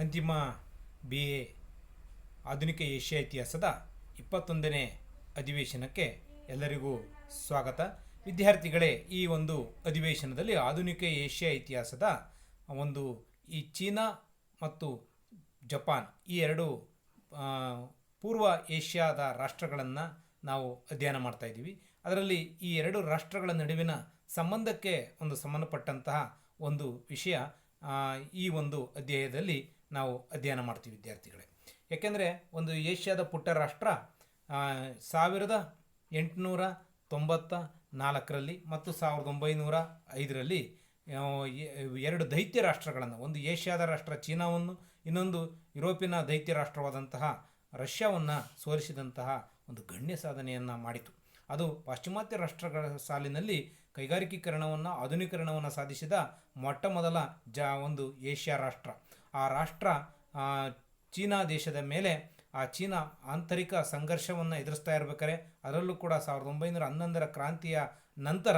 ಅಂತಿಮ BA ಆಧುನಿಕ Asia ಇತಿಹಾಸದ 21ನೇ ಅಧಿವೇಶನಕ್ಕೆ ಎಲ್ಲರಿಗೂ ಸ್ವಾಗತ. ವಿದ್ಯಾರ್ಥಿಗಳೇ, ಈ ಒಂದು ಅಧಿವೇಶನದಲ್ಲಿ ಆಧುನಿಕ ಏಷ್ಯಾ ಇತಿಹಾಸದ ಈ ಚೀನಾ ಮತ್ತು ಜಪಾನ್ ಈ ಎರಡು ಪೂರ್ವ ಏಷ್ಯಾದ ರಾಷ್ಟ್ರಗಳನ್ನು ನಾವು ಅಧ್ಯಯನ ಮಾಡ್ತಾ ಇದ್ದೀವಿ. ಅದರಲ್ಲಿ ಈ ಎರಡು ರಾಷ್ಟ್ರಗಳ ನಡುವಿನ ಸಂಬಂಧಕ್ಕೆ ಸಂಬಂಧಪಟ್ಟಂತಹ ಒಂದು ವಿಷಯ ಈ ಒಂದು ಅಧ್ಯಾಯದಲ್ಲಿ ನಾವು ಅಧ್ಯಯನ ಮಾಡ್ತೀವಿ ವಿದ್ಯಾರ್ಥಿಗಳೇ. ಯಾಕೆಂದರೆ ಒಂದು ಏಷ್ಯಾದ ಪುಟ್ಟ ರಾಷ್ಟ್ರ 1894ರಲ್ಲಿ ಮತ್ತು 1905ರಲ್ಲಿ ಎರಡು ದೈತ್ಯ ರಾಷ್ಟ್ರಗಳನ್ನು, ಒಂದು ಏಷ್ಯಾದ ರಾಷ್ಟ್ರ ಚೀನಾವನ್ನು, ಇನ್ನೊಂದು ಯುರೋಪಿನ ದೈತ್ಯ ರಾಷ್ಟ್ರವಾದಂತಹ ರಷ್ಯಾವನ್ನು ಸೋಲಿಸಿದಂತಹ ಒಂದು ಗಣ್ಯ ಸಾಧನೆಯನ್ನು ಮಾಡಿತು. ಅದು ಪಾಶ್ಚಿಮಾತ್ಯ ರಾಷ್ಟ್ರಗಳ ಸಾಲಿನಲ್ಲಿ ಕೈಗಾರಿಕೀಕರಣವನ್ನು, ಆಧುನೀಕರಣವನ್ನು ಸಾಧಿಸಿದ ಮೊಟ್ಟ ಮೊದಲ ಒಂದು ಏಷ್ಯಾ ರಾಷ್ಟ್ರ. ಆ ರಾಷ್ಟ್ರ ಚೀನಾ ದೇಶದ ಮೇಲೆ ಚೀನಾ ಆಂತರಿಕ ಸಂಘರ್ಷವನ್ನು ಎದುರಿಸ್ತಾ ಇರಬೇಕಾದ್ರೆ, ಅದರಲ್ಲೂ ಕೂಡ 1911ರ ಕ್ರಾಂತಿಯ ನಂತರ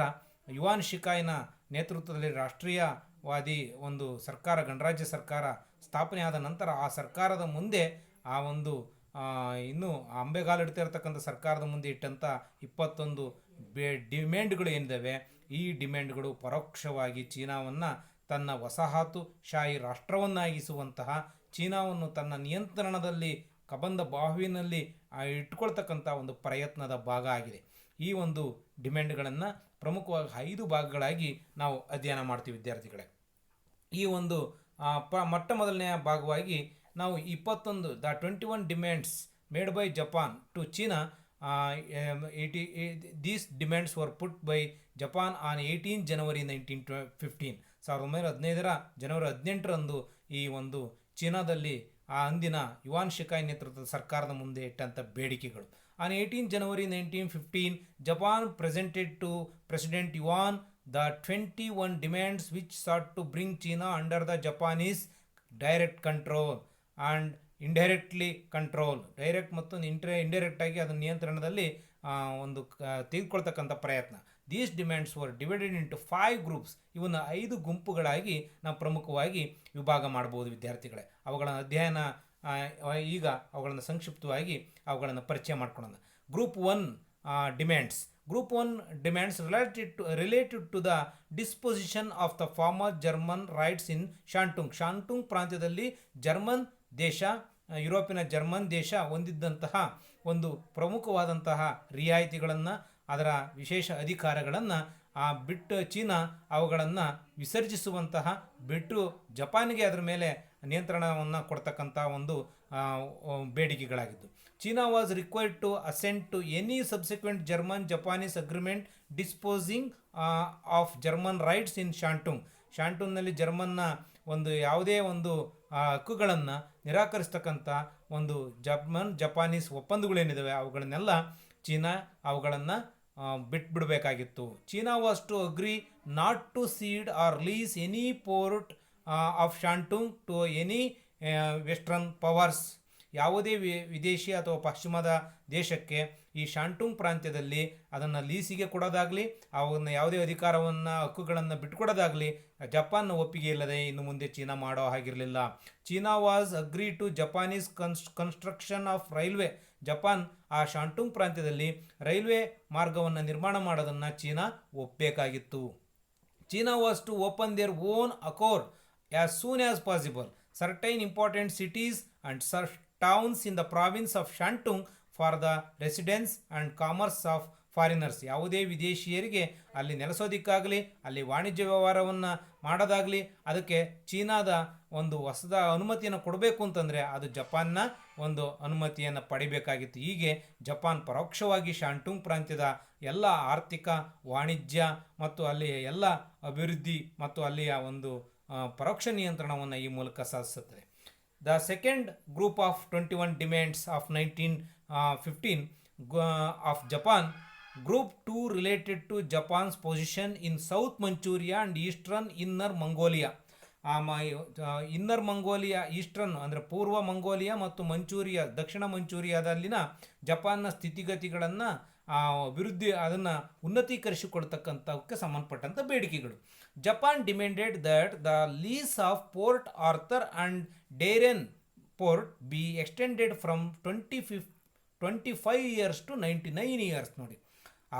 ಯುವಾನ್ ಶಿಕಾಯ್ನ ನೇತೃತ್ವದಲ್ಲಿ ರಾಷ್ಟ್ರೀಯವಾದಿ ಒಂದು ಸರ್ಕಾರ, ಗಣರಾಜ್ಯ ಸರ್ಕಾರ ಸ್ಥಾಪನೆಯಾದ ನಂತರ ಆ ಸರ್ಕಾರದ ಮುಂದೆ ಇನ್ನೂ ಅಂಬೆಗಾಲಿಡ್ತಾ ಇರತಕ್ಕಂಥ ಸರ್ಕಾರದ ಮುಂದೆ ಇಟ್ಟಂಥ 21 ಡಿಮ್ಯಾಂಡ್ಗಳು ಏನಿದ್ದಾವೆ, ಈ ಡಿಮ್ಯಾಂಡ್ಗಳು ಪರೋಕ್ಷವಾಗಿ ಚೀನಾವನ್ನು ತನ್ನ ವಸಾಹತುಶಾಹಿ ರಾಷ್ಟ್ರವನ್ನಾಗಿಸುವಂತಹ, ಚೀನಾವನ್ನು ತನ್ನ ನಿಯಂತ್ರಣದಲ್ಲಿ ಕಬಂದ ಬಾಹುವಿನಲ್ಲಿ ಇಟ್ಕೊಳ್ತಕ್ಕಂಥ ಒಂದು ಪ್ರಯತ್ನದ ಭಾಗ ಆಗಿದೆ. ಈ ಒಂದು ಡಿಮ್ಯಾಂಡ್ಗಳನ್ನು ಪ್ರಮುಖವಾಗಿ 5 ಭಾಗಗಳಾಗಿ ನಾವು ಅಧ್ಯಯನ ಮಾಡ್ತೀವಿ ವಿದ್ಯಾರ್ಥಿಗಳೇ. ಈ ಒಂದು ಮೊಟ್ಟ ಮೊದಲನೆಯ ಭಾಗವಾಗಿ ನಾವು 21 demands made by Japan to China. These demands were put by Japan on 18 January 1915. 1915ರ ಜನವರಿ 18ರಂದು ಈ ಒಂದು ಚೀನಾದಲ್ಲಿ ಅಂದಿನ ಯುವಾನ್ ಶಿಕಾಯ್ ನೇತೃತ್ವದ ಸರ್ಕಾರದ ಮುಂದೆ ಇಟ್ಟಂಥ ಬೇಡಿಕೆಗಳು. On 18 January 1915, Japan presented to President Yuan the 21 demands which sought to bring China under the Japanese direct control and indirectly control. Direct ಮತ್ತು ಇಂಡೈರೆಕ್ಟ್ ಆಗಿ ಅದರ ನಿಯಂತ್ರಣದಲ್ಲಿ ತೆಗೆದುಕೊಳ್ತಕ್ಕಂಥ ಪ್ರಯತ್ನ. These demands var divided into 5 groups. ಇವನ್ನ 5 ಗುಂಪುಗಳಾಗಿ ನಾವು ಪ್ರಮುಖವಾಗಿ ವಿಭಾಗ ಮಾಡ್ಬೋದು ವಿದ್ಯಾರ್ಥಿಗಳೇ. ಅವುಗಳ ಅಧ್ಯಯನ ಈಗ ಅವುಗಳನ್ನು ಸಂಕ್ಷಿಪ್ತವಾಗಿ ಅವುಗಳನ್ನು ಪರಿಚಯ ಮಾಡ್ಕೊಳ್ಳೋಣ. Group 1 demands. Group 1 demands related to the disposition of the former German rights in Shantung. ಶಾಂಟುಂಗ್ ಪ್ರಾಂತ್ಯದಲ್ಲಿ ಜರ್ಮನ್ ದೇಶ, ಯುರೋಪಿನ ಜರ್ಮನ್ ದೇಶ ಹೊಂದಿದ್ದಂತಹ ಒಂದು ಪ್ರಮುಖವಾದಂತಹ ರಿಯಾಯಿತಿಗಳನ್ನು, ಅದರ ವಿಶೇಷ ಅಧಿಕಾರಗಳನ್ನು ಬಿಟ್ಟು ಚೀನಾ ಅವುಗಳನ್ನು ವಿಸರ್ಜಿಸುವಂತಹ, ಬಿಟ್ಟು ಜಪಾನ್ಗೆ ಅದರ ಮೇಲೆ ನಿಯಂತ್ರಣವನ್ನು ಕೊಡ್ತಕ್ಕಂಥ ಒಂದು ಬೇಡಿಕೆಗಳಾಗಿದ್ದು. China was required to assent to any subsequent German Japanese agreement disposing of German rights in Shantung. ಶಾಂಟುಂಗ್ನಲ್ಲಿ ಜರ್ಮನ್ನ ಯಾವುದೇ ಒಂದು ಹಕ್ಕುಗಳನ್ನು ನಿರಾಕರಿಸ್ತಕ್ಕಂಥ ಒಂದು ಜಪಾನೀಸ್ ಒಪ್ಪಂದಗಳೇನಿದ್ದಾವೆ ಅವುಗಳನ್ನೆಲ್ಲ ಚೀನಾ ಅವುಗಳನ್ನು ಬಿಟ್ಬಿಡಬೇಕಾಗಿತ್ತು. China was to agree not to cede or lease any port of Shantung to any western powers. ಯಾವುದೇ ವಿದೇಶಿ ಅಥವಾ ಪಾಶ್ಚಿಮಾತ್ಯ ದೇಶಕ್ಕೆ ಈ ಶಾಂಟುಂಗ್ ಪ್ರಾಂತ್ಯದಲ್ಲಿ ಅದನ್ನು ಲೀಸಿಗೆ ಕೊಡೋದಾಗಲಿ, ಅವನ್ನ ಯಾವುದೇ ಹಕ್ಕುಗಳನ್ನು ಬಿಟ್ಕೊಡೋದಾಗಲಿ ಜಪಾನ್ನ ಒಪ್ಪಿಗೆ ಇಲ್ಲದೆ ಇನ್ನು ಮುಂದೆ ಚೀನಾ ಮಾಡೋ ಹಾಗಿರಲಿಲ್ಲ. China was agree to Japanese construction of railway. Japan ಆ ಶಾಂಟುಂಗ್ ಪ್ರಾಂತ್ಯದಲ್ಲಿ ರೈಲ್ವೆ ಮಾರ್ಗವನ್ನು ನಿರ್ಮಾಣ ಮಾಡೋದನ್ನು ಚೀನಾ ಒಪ್ಪಬೇಕಾಗಿತ್ತು. China was to open their own accord as soon as possible certain important cities and towns in the province of Shantung for the residence and commerce of foreigners. ಯಾವುದೇ ವಿದೇಶಿಯರಿಗೆ ಅಲ್ಲಿ ನೆಲೆಸೋದಕ್ಕಾಗಲಿ, ಅಲ್ಲಿ ವಾಣಿಜ್ಯ ವ್ಯವಹಾರವನ್ನು ಮಾಡೋದಾಗಲಿ ಅದಕ್ಕೆ ಚೀನಾದ ಒಂದು ಹೊಸದ ಅನುಮತಿಯನ್ನು ಕೊಡಬೇಕು ಅಂತಂದರೆ ಅದು ಜಪಾನ್ನ ಒಂದು ಅನುಮತಿಯನ್ನು ಪಡಿಬೇಕಾಗಿತ್ತು. ಹೀಗೆ ಜಪಾನ್ ಪರೋಕ್ಷವಾಗಿ ಶಾಂಟುಂಗ್ ಪ್ರಾಂತ್ಯದ ಎಲ್ಲ ಆರ್ಥಿಕ, ವಾಣಿಜ್ಯ ಮತ್ತು ಅಲ್ಲಿಯ ಎಲ್ಲ ಅಭಿವೃದ್ಧಿ ಮತ್ತು ಅಲ್ಲಿಯ ಒಂದು ಪರೋಕ್ಷ ನಿಯಂತ್ರಣವನ್ನು ಈ ಮೂಲಕ ಸಾಧಿಸುತ್ತದೆ. The second group of 21 demands of 1915 of Japan. Group 2 related to Japan's position in South Manchuria and Eastern Inner Mongolia. Inner Mongolia, eastern ಅಂದರೆ ಪೂರ್ವ ಮಂಗೋಲಿಯಾ ಮತ್ತು ಮಂಚೂರಿಯಾ, ದಕ್ಷಿಣ ಮಂಚೂರಿಯಾದಲ್ಲಿನ ಜಪಾನ್ನ ಸ್ಥಿತಿಗತಿಗಳನ್ನು ಅಭಿವೃದ್ಧಿ ಅದನ್ನು ಉನ್ನತೀಕರಿಸಿಕೊಡ್ತಕ್ಕಂಥವಕ್ಕೆ ಸಂಬಂಧಪಟ್ಟಂಥ ಬೇಡಿಕೆಗಳು. Japan demanded that the lease of Port Arthur and Dairen Port be extended from 25 years to 99 years. ನೋಡಿ,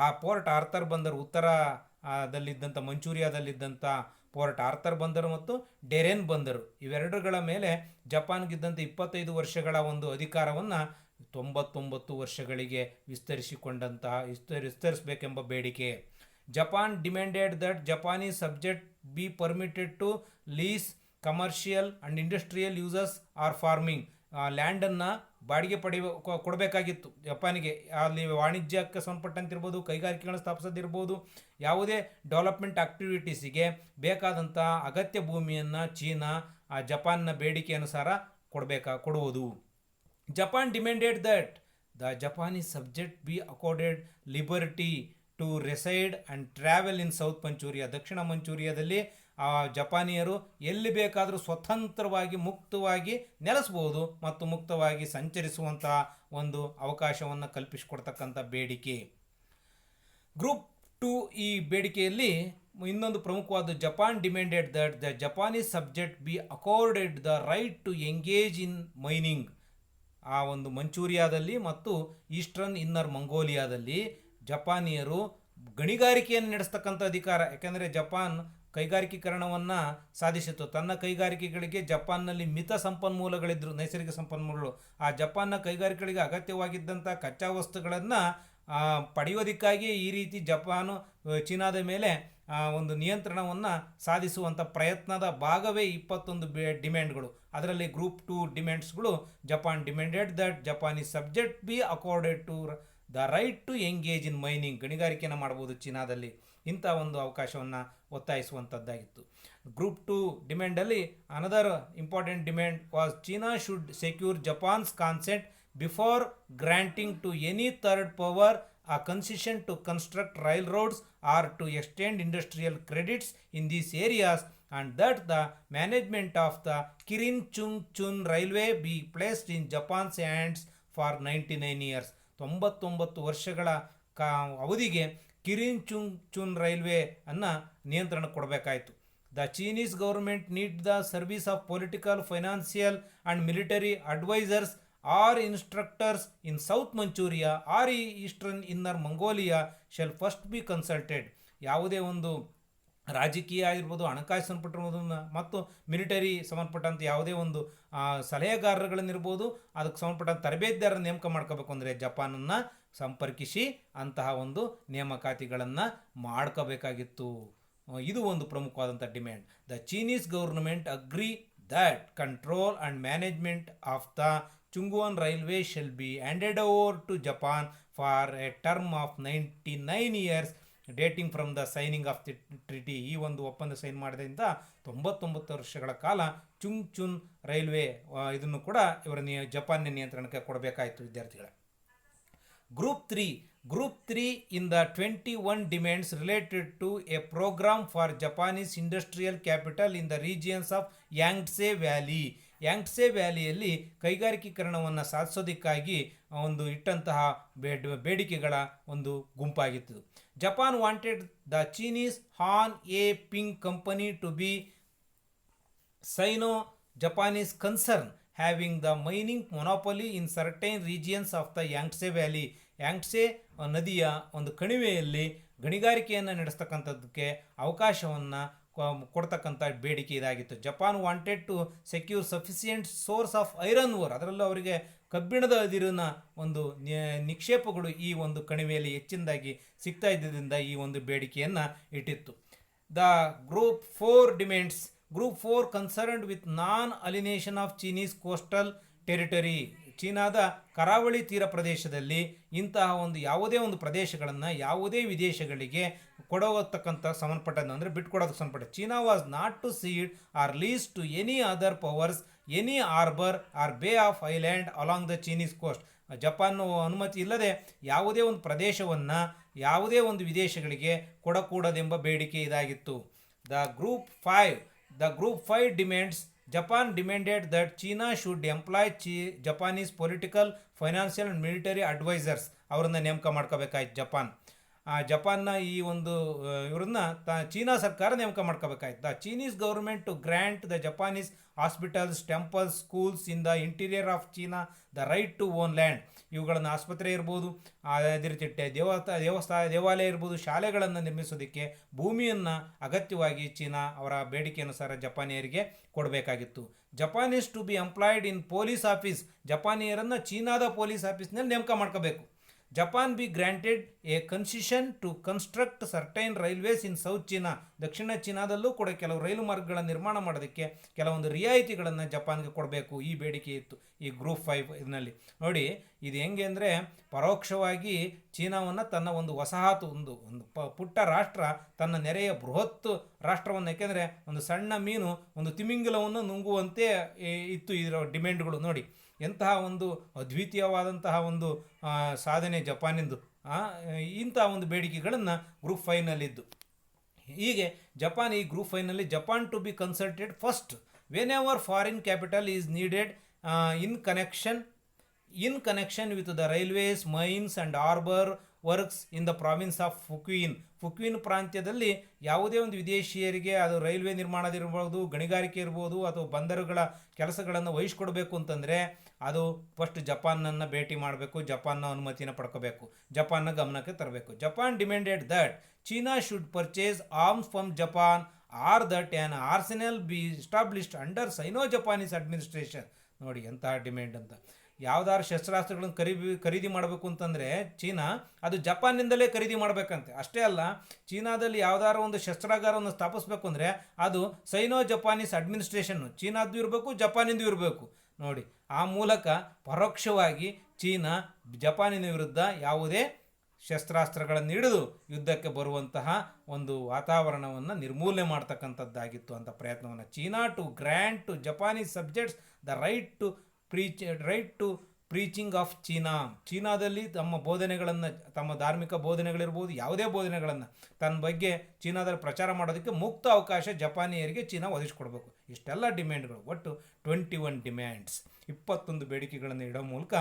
ಆ ಪೋರ್ಟ್ ಆರ್ಥರ್ ಬಂದರು ಉತ್ತರದಲ್ಲಿದ್ದಂಥ ಮಂಚೂರಿಯಾದಲ್ಲಿದ್ದಂಥ ಪೋರ್ಟ್ ಆರ್ಥರ್ ಬಂದರು ಮತ್ತು ಡೆರೆನ್ ಬಂದರು, ಇವೆರಡುಗಳ ಮೇಲೆ ಜಪಾನ್ಗಿದ್ದಂಥ 25 ವರ್ಷಗಳ ಒಂದು ಅಧಿಕಾರವನ್ನು 99 ವರ್ಷಗಳಿಗೆ ವಿಸ್ತರಿಸಬೇಕೆಂಬ ಬೇಡಿಕೆ. Japan demanded that Japanese subject be permitted to lease commercial and industrial uses or farming. ಲ್ಯಾಂಡನ್ನು ಬಾಡಿಗೆ ಕೊಡಬೇಕಾಗಿತ್ತು ಜಪಾನಿಗೆ. ಅಲ್ಲಿ ವಾಣಿಜ್ಯಕ್ಕೆ ಸಂಬಂಧಪಟ್ಟಂತಿರ್ಬೋದು, ಕೈಗಾರಿಕೆಗಳನ್ನು ಸ್ಥಾಪಿಸೋದಿರ್ಬೋದು, ಯಾವುದೇ ಡೆವಲಪ್ಮೆಂಟ್ ಆಕ್ಟಿವಿಟೀಸಿಗೆ ಬೇಕಾದಂಥ ಅಗತ್ಯ ಭೂಮಿಯನ್ನು ಚೀನಾ ಜಪಾನ್ನ ಬೇಡಿಕೆ ಅನುಸಾರ ಕೊಡುವುದು. Japan demanded that the Japanese subject be accorded liberty to reside and travel in South Manchuria. ದಕ್ಷಿಣ ಮಂಚೂರಿಯಾದಲ್ಲಿ ಜಪಾನಿಯರು ಎಲ್ಲಿ ಬೇಕಾದರೂ ಸ್ವತಂತ್ರವಾಗಿ ಮುಕ್ತವಾಗಿ ನೆಲೆಸ್ಬೋದು ಮತ್ತು ಮುಕ್ತವಾಗಿ ಸಂಚರಿಸುವಂತಹ ಒಂದು ಅವಕಾಶವನ್ನು ಕಲ್ಪಿಸಿಕೊಡ್ತಕ್ಕಂಥ ಬೇಡಿಕೆ. ಗ್ರೂಪ್ 2 ಈ ಬೇಡಿಕೆಯಲ್ಲಿ ಇನ್ನೊಂದು ಪ್ರಮುಖವಾದ Japan demanded that the Japanese subject be accorded the right to engage in mining. ಆ ಒಂದು ಮಂಚೂರಿಯಾದಲ್ಲಿ ಮತ್ತು ಈಸ್ಟರ್ನ್ ಇನ್ನರ್ ಮಂಗೋಲಿಯಾದಲ್ಲಿ ಜಪಾನಿಯರು ಗಣಿಗಾರಿಕೆಯನ್ನು ನಡೆಸ್ತಕ್ಕಂಥ ಅಧಿಕಾರ. ಯಾಕೆಂದರೆ ಜಪಾನ್ ಕೈಗಾರಿಕೀಕರಣವನ್ನು ಸಾಧಿಸಿತು. ತನ್ನ ಕೈಗಾರಿಕೆಗಳಿಗೆ ಜಪಾನ್ನಲ್ಲಿ ಮಿತ ಸಂಪನ್ಮೂಲಗಳಿದ್ದರು, ನೈಸರ್ಗಿಕ ಸಂಪನ್ಮೂಲಗಳು. ಆ ಜಪಾನ್ನ ಕೈಗಾರಿಕೆಗಳಿಗೆ ಅಗತ್ಯವಾಗಿದ್ದಂಥ ಕಚ್ಚಾ ವಸ್ತುಗಳನ್ನು ಪಡೆಯೋದಕ್ಕಾಗಿ ಈ ರೀತಿ ಜಪಾನು ಚೀನಾದ ಮೇಲೆ ಒಂದು ನಿಯಂತ್ರಣವನ್ನು ಸಾಧಿಸುವಂಥ ಪ್ರಯತ್ನದ ಭಾಗವೇ 21 ಡಿಮ್ಯಾಂಡ್ಗಳು. ಅದರಲ್ಲಿ ಗ್ರೂಪ್ 2 ಡಿಮ್ಯಾಂಡ್ಸ್ಗಳು Japan demanded that Japanese subject be accorded to the right to engage in mining. ಗಣಿಗಾರಿಕೆಯನ್ನು ಮಾಡ್ಬೋದು ಚೀನಾದಲ್ಲಿ, ಇಂಥ ಒಂದು ಅವಕಾಶವನ್ನು ಒತ್ತಾಯಿಸುವಂಥದ್ದಾಗಿತ್ತು. ಗ್ರೂಪ್ 2 ಡಿಮ್ಯಾಂಡಲ್ಲಿ another important demand was China should secure Japan's consent before granting to any third power a concession to construct railroads or to extend industrial credits in these areas, and that the management of the Kirin Chun railway be placed in Japan's hands for 99 years. 99 ವರ್ಷಗಳ ಅವಧಿಗೆ Kirin Chun railway ಅನ್ನು ನಿಯಂತ್ರಣ ಕೊಡಬೇಕಾಯಿತು. The Chinese government need the service of political, financial and military advisers or instructors in South Manchuria or Eastern Inner Mongolia shall first be consulted. ಯಾವುದೇ ಒಂದು ರಾಜಕೀಯ ಆಗಿರ್ಬೋದು, ಹಣಕಾಸು ಸಂಬಂಧಪಟ್ಟಿರ್ಬೋದು ಮತ್ತು ಮಿಲಿಟರಿ ಸಂಬಂಧಪಟ್ಟಂಥ ಯಾವುದೇ ಒಂದು ಸಲಹೆಗಾರಗಳನ್ನಿರ್ಬೋದು, ಅದಕ್ಕೆ ಸಂಬಂಧಪಟ್ಟಂಥ ತರಬೇತಿದಾರರ ನೇಮಕ ಮಾಡ್ಕೋಬೇಕು ಅಂದರೆ ಜಪಾನನ್ನು ಸಂಪರ್ಕಿಸಿ ಅಂತಹ ಒಂದು ನೇಮಕಾತಿಗಳನ್ನು ಮಾಡ್ಕೋಬೇಕಾಗಿತ್ತು. ಇದು ಒಂದು ಪ್ರಮುಖವಾದಂಥ demand. The Chinese government agree that control and management of the Chungwon Railway shall be handed over to Japan for a term of 99 years dating from the signing of the treaty. ಈ ಒಂದು ಒಪ್ಪಂದ sign ಮಾಡಿದಿಂದ 99 ವರ್ಷಗಳ ಕಾಲ Chun railway ಇದನ್ನು ಕೂಡ ಇವರ ಜಪಾನ್ನ ನಿಯಂತ್ರಣಕ್ಕೆ ಕೊಡಬೇಕಾಯಿತು ವಿದ್ಯಾರ್ಥಿಗಳೇ. Group 3 in the 21 demands related to a program for Japanese industrial capital in the regions of Yangtze Valley. ಯಾಂಗ್ಟ್ಸೆ ವ್ಯಾಲಿಯಲ್ಲಿ ಕೈಗಾರಿಕೀಕರಣವನ್ನು ಸಾಧಿಸೋದಕ್ಕಾಗಿ ಒಂದು ಇಟ್ಟಂತಹ ಬೇಡಿಕೆಗಳ ಒಂದು ಗುಂಪಾಗಿತ್ತು. Japan wanted the Chinese Hanyehping company to be Sino Japanese concern having the mining monopoly in certain regions of the Yangtze valley. Yangtze ನದಿಯ ಒಂದು ಕಣಿವೆಯಲ್ಲಿ ಗಣಿಗಾರಿಕೆಯನ್ನು ನಡೆಸ್ತಕ್ಕಂಥದ್ದಕ್ಕೆ ಅವಕಾಶವನ್ನು ಕೊಡ್ತಕ್ಕಂಥ ಬೇಡಿಕೆ ಇದಾಗಿತ್ತು. Japan wanted to secure sufficient source of iron ore. ಅದರಲ್ಲೂ ಅವರಿಗೆ ಕಬ್ಬಿಣದ ಅದಿರಿನ ಒಂದು ನಿಕ್ಷೇಪಗಳು ಈ ಒಂದು ಕಣಿವೆಯಲ್ಲಿ ಹೆಚ್ಚಿನದಾಗಿ ಸಿಗ್ತಾ ಇದ್ದರಿಂದ ಈ ಒಂದು ಬೇಡಿಕೆಯನ್ನು ಇಟ್ಟಿತ್ತು. The group 4 demands. Group 4 concerned with non alienation of Chinese coastal territory. ಚೀನಾದ ಕರಾವಳಿ ತೀರ ಪ್ರದೇಶದಲ್ಲಿ ಇಂತಹ ಒಂದು ಯಾವುದೇ ಒಂದು ಪ್ರದೇಶಗಳನ್ನು ಯಾವುದೇ ವಿದೇಶಗಳಿಗೆ ಕೊಡೋತಕ್ಕಂಥ ಸಂಬಂಧಪಟ್ಟದ್ದು ಅಂದರೆ ಬಿಟ್ಕೊಡೋದಕ್ಕೆ ಸಂಬಂಧಪಟ್ಟ. China was not to cede or lease to any other powers any harbour or bay of island along the Chinese coast. Japan ಅನುಮತಿ ಇಲ್ಲದೆ ಯಾವುದೇ ಒಂದು ಪ್ರದೇಶವನ್ನು ಯಾವುದೇ ಒಂದು ವಿದೇಶಗಳಿಗೆ ಕೊಡಕೂಡದೆಂಬ ಬೇಡಿಕೆ ಇದಾಗಿತ್ತು. The group 5 demands. Japan demanded that China should employ Japanese political, financial and military advisors ಅವರನ್ನು ನೇಮಕ ಮಾಡ್ಕೋಬೇಕಾಯ್ತು ಜಪಾನ್. ಜಪಾನ್ನ ಈ ಒಂದು ಇವರನ್ನ ಚೀನಾ ಸರ್ಕಾರ ನೇಮಕ ಮಾಡ್ಕೋಬೇಕಾಯ್ತು. The Chinese government to grant the Japanese hospitals, temples, schools in the interior of China the right to own land. ಇವುಗಳನ್ನು ಆಸ್ಪತ್ರೆ ಇರ್ಬೋದು, ಅದೇ ರೀತಿ ದೇವಾಲಯ ಇರ್ಬೋದು, ಶಾಲೆಗಳನ್ನು ನಿರ್ಮಿಸೋದಕ್ಕೆ ಭೂಮಿಯನ್ನು ಅಗತ್ಯವಾಗಿ ಚೀನಾ ಅವರ ಬೇಡಿಕೆ ಅನುಸಾರ ಜಪಾನಿಯರಿಗೆ ಕೊಡಬೇಕಾಗಿತ್ತು. Japanese to be employed in police office, ಜಪಾನಿಯರನ್ನು ಚೀನಾದ ಪೊಲೀಸ್ ಆಫೀಸ್ನಲ್ಲಿ ನೇಮಕ ಮಾಡ್ಕೋಬೇಕು. Japan be granted a concession to construct certain railways in South China, ದಕ್ಷಿಣ ಚೀನಾದಲ್ಲೂ ಕೂಡ ಕೆಲವು ರೈಲು ಮಾರ್ಗಗಳ ನಿರ್ಮಾಣ ಮಾಡೋದಕ್ಕೆ ಕೆಲವೊಂದು ರಿಯಾಯಿತಿಗಳನ್ನು ಜಪಾನ್ಗೆ ಕೊಡಬೇಕು, ಈ ಬೇಡಿಕೆ ಇತ್ತು ಈ ಗ್ರೂಪ್ 5 ಇದರಲ್ಲಿ. ನೋಡಿ ಇದು ಹೆಂಗೆ ಅಂದರೆ, ಪರೋಕ್ಷವಾಗಿ ಚೀನಾವನ್ನು ತನ್ನ ಒಂದು ವಸಾಹತು, ಒಂದು ಪುಟ್ಟ ರಾಷ್ಟ್ರ ತನ್ನ ನೆರೆಯ ಬೃಹತ್ ರಾಷ್ಟ್ರವನ್ನು, ಯಾಕೆಂದರೆ ಒಂದು ಸಣ್ಣ ಮೀನು ಒಂದು ತಿಮಿಂಗಿಲವನ್ನು ನುಂಗುವಂತೆ ಇತ್ತು ಇದರ ಡಿಮ್ಯಾಂಡ್ಗಳು. ನೋಡಿ ಎಂತಹ ಒಂದು ಅದ್ವಿತೀಯವಾದಂತಹ ಒಂದು ಸಾಧನೆ ಜಪಾನಿಂದು. ಇಂತಹ ಒಂದು ಬೇಡಿಕೆಗಳನ್ನು ಗ್ರೂಪ್ 5ನಲ್ಲಿದ್ದು. ಹೀಗೆ ಜಪಾನ್ ಈ ಗ್ರೂಪ್ 5ನಲ್ಲಿ Japan to be consulted first whenever foreign capital is needed in connection with the railways, mines and harbour works in the province of Fukien ಪ್ರಾಂತ್ಯದಲ್ಲಿ ಯಾವುದೇ ಒಂದು ವಿದೇಶಿಯರಿಗೆ ಅದು ರೈಲ್ವೆ ನಿರ್ಮಾಣದಿರ್ಬೋದು, ಗಣಿಗಾರಿಕೆ ಇರ್ಬೋದು, ಅಥವಾ ಬಂದರುಗಳ ಕೆಲಸಗಳನ್ನು ವಹಿಸ್ಕೊಡ್ಬೇಕು ಅಂತಂದರೆ ಅದು ಫಸ್ಟ್ ಜಪಾನನ್ನು ಭೇಟಿ ಮಾಡಬೇಕು, ಜಪಾನ್ನ ಅನುಮತಿನ ಪಡ್ಕೋಬೇಕು, ಜಪಾನ್ನ ಗಮನಕ್ಕೆ ತರಬೇಕು. Japan demanded that China should purchase arms from Japan or that an arsenal be established under Sino Japanese administration. ನೋಡಿ ಎಂತಹ ಡಿಮ್ಯಾಂಡ್ ಅಂತ. ಯಾವ್ದಾದ್ರು ಶಸ್ತ್ರಾಸ್ತ್ರಗಳನ್ನು ಖರೀದಿ ಮಾಡಬೇಕು ಅಂತಂದರೆ ಚೀನಾ ಅದು ಜಪಾನ್ನಿಂದಲೇ ಖರೀದಿ ಮಾಡಬೇಕಂತೆ. ಅಷ್ಟೇ ಅಲ್ಲ, ಚೀನಾದಲ್ಲಿ ಯಾವ್ದಾದ್ರು ಒಂದು ಶಸ್ತ್ರಾಗಾರವನ್ನು ಸ್ಥಾಪಿಸಬೇಕು ಅಂದರೆ ಅದು ಸೈನೋ ಜಪಾನೀಸ್ ಅಡ್ಮಿನಿಸ್ಟ್ರೇಷನ್ನು ಚೀನಾದ್ದು ಇರಬೇಕು, ಜಪಾನಿಂದು ಇರಬೇಕು. ನೋಡಿ ಆ ಮೂಲಕ ಪರೋಕ್ಷವಾಗಿ ಚೀನಾ ಜಪಾನಿನ ವಿರುದ್ಧ ಯಾವುದೇ ಶಸ್ತ್ರಾಸ್ತ್ರಗಳನ್ನು ಹಿಡಿದು ಯುದ್ಧಕ್ಕೆ ಬರುವಂತಹ ಒಂದು ವಾತಾವರಣವನ್ನು ನಿರ್ಮೂಲನೆ ಮಾಡ್ತಕ್ಕಂಥದ್ದಾಗಿತ್ತು ಅಂತ ಪ್ರಯತ್ನವನ್ನು. China to grant to Japanese subjects the right to preaching of ಚೀನಾದಲ್ಲಿ ತಮ್ಮ ಬೋಧನೆಗಳನ್ನು, ತಮ್ಮ ಧಾರ್ಮಿಕ ಬೋಧನೆಗಳಿರ್ಬೋದು, ಯಾವುದೇ ಬೋಧನೆಗಳನ್ನು ತನ್ನ ಬಗ್ಗೆ ಚೀನಾದಲ್ಲಿ ಪ್ರಚಾರ ಮಾಡೋದಕ್ಕೆ ಮುಕ್ತ ಅವಕಾಶ ಜಪಾನಿಯರಿಗೆ ಚೀನಾ ಒದಗಿಸ್ಕೊಡ್ಬೇಕು. ಇಷ್ಟೆಲ್ಲ ಡಿಮ್ಯಾಂಡ್ಗಳು, ಒಟ್ಟು 21 ಡಿಮ್ಯಾಂಡ್ಸ್, 21 ಬೇಡಿಕೆಗಳನ್ನು ಇಡೋ ಮೂಲಕ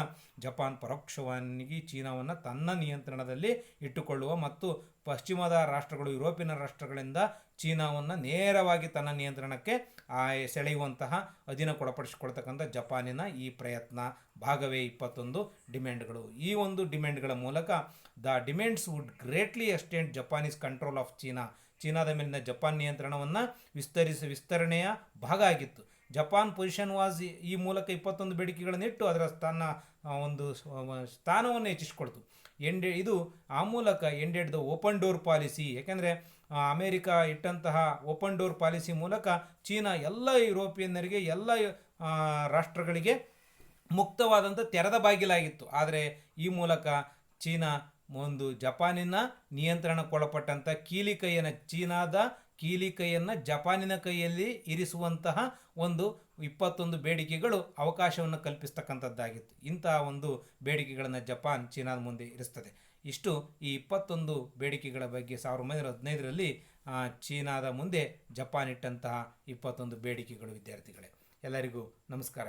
ಜಪಾನ್ ಪರೋಕ್ಷವಾಗಿ ಚೀನಾವನ್ನು ತನ್ನ ನಿಯಂತ್ರಣದಲ್ಲಿ ಇಟ್ಟುಕೊಳ್ಳುವ ಮತ್ತು ಪಶ್ಚಿಮದ ರಾಷ್ಟ್ರಗಳು, ಯುರೋಪಿಯನ್ ರಾಷ್ಟ್ರಗಳಿಂದ ಚೀನಾವನ್ನು ನೇರವಾಗಿ ತನ್ನ ನಿಯಂತ್ರಣಕ್ಕೆ ಸೆಳೆಯುವಂತಹ ಅಧೀನಗೊಳಪಡಿಸಿಕೊಳ್ತಕ್ಕಂಥ ಜಪಾನಿನ ಈ ಪ್ರಯತ್ನ ಭಾಗವೇ 21 ಡಿಮ್ಯಾಂಡ್ಗಳು. ಈ ಒಂದು ಡಿಮ್ಯಾಂಡ್ಗಳ ಮೂಲಕ the demands would greatly extend Japanese control of ಚೀನಾದ ಮೇಲಿನ ಜಪಾನ್ ನಿಯಂತ್ರಣವನ್ನು ವಿಸ್ತರಣೆಯ ಭಾಗ ಆಗಿತ್ತು. ಜಪಾನ್ ಪೊಸಿಷನ್ ವಾಸ್ ಈ ಮೂಲಕ 21 ಬೇಡಿಕೆಗಳನ್ನು ಇಟ್ಟು ಅದರ ಒಂದು ಸ್ಥಾನವನ್ನು ಹೆಚ್ಚಿಸಿಕೊಳ್ತು. ಇದು ಆ ಮೂಲಕ ended the open door policy. ಯಾಕೆಂದರೆ ಅಮೇರಿಕಾ ಇಟ್ಟಂತಹ ಓಪನ್ ಡೋರ್ ಪಾಲಿಸಿ ಮೂಲಕ ಚೀನಾ ಎಲ್ಲ ಯುರೋಪಿಯನ್ನರಿಗೆ, ಎಲ್ಲ ರಾಷ್ಟ್ರಗಳಿಗೆ ಮುಕ್ತವಾದಂಥ ತೆರೆದ ಬಾಗಿಲಾಗಿತ್ತು. ಆದರೆ ಈ ಮೂಲಕ ಚೀನಾ ಒಂದು ಜಪಾನಿನ ನಿಯಂತ್ರಣಕ್ಕೊಳಪಟ್ಟಂಥ ಚೀನಾದ ಕೀಲಿಕೈಯನ್ನು ಜಪಾನಿನ ಕೈಯಲ್ಲಿ ಇರಿಸುವಂತಹ ಒಂದು 21 ಬೇಡಿಕೆಗಳು ಅವಕಾಶವನ್ನು ಕಲ್ಪಿಸ್ತಕ್ಕಂಥದ್ದಾಗಿತ್ತು. ಇಂತಹ ಒಂದು ಬೇಡಿಕೆಗಳನ್ನು ಜಪಾನ್ ಚೀನಾದ ಮುಂದೆ ಇರಿಸ್ತದೆ. ಇಷ್ಟು ಈ 21 ಬೇಡಿಕೆಗಳ ಬಗ್ಗೆ 1915ರಲ್ಲಿ ಚೀನಾದ ಮುಂದೆ ಜಪಾನ್ ಇಟ್ಟಂತಹ 21 ಬೇಡಿಕೆಗಳು. ವಿದ್ಯಾರ್ಥಿಗಳೇ, ಎಲ್ಲರಿಗೂ ನಮಸ್ಕಾರ.